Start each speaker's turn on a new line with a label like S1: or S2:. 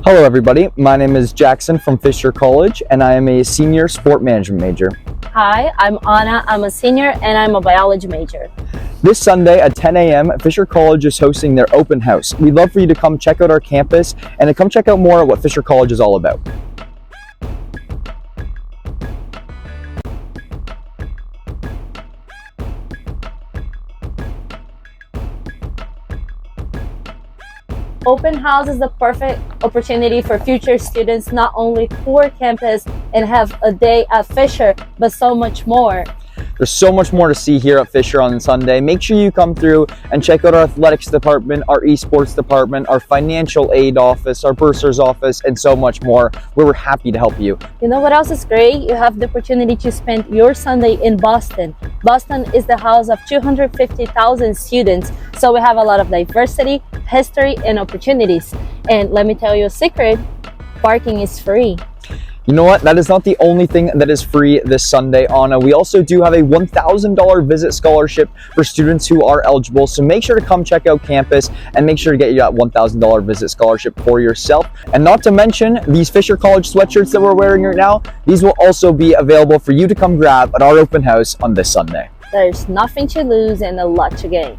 S1: Hello everybody, my name is Jackson from Fisher College and I am a senior sport management major.
S2: Hi, I'm Anna. I'm a senior and I'm a biology major.
S1: This Sunday at 10 a.m. Fisher College is hosting their open house. We'd love for you to come check out our campus and to come check out more of what Fisher College is all about.
S2: Open house is the perfect opportunity for future students not only tour campus and have a day at Fisher, but so much more.
S1: There's so much more to see here at Fisher on Sunday. Make sure you come through and check out our athletics department, our esports department, our financial aid office, our bursar's office, and so much more. We're happy to help you.
S2: You know what else is great? You have the opportunity to spend your Sunday in Boston. Boston is the house of 250,000 students, so we have a lot of diversity, history, and opportunities. And let me tell you a secret, parking is free.
S1: You know what? That is not the only thing that is free this Sunday, Anna. We also do have a $1,000 visit scholarship for students who are eligible. So make sure to come check out campus and make sure to get you that $1,000 visit scholarship for yourself. And not to mention these Fisher College sweatshirts that we're wearing right now, these will also be available for you to come grab at our open house on this Sunday.
S2: There's nothing to lose and a lot to gain.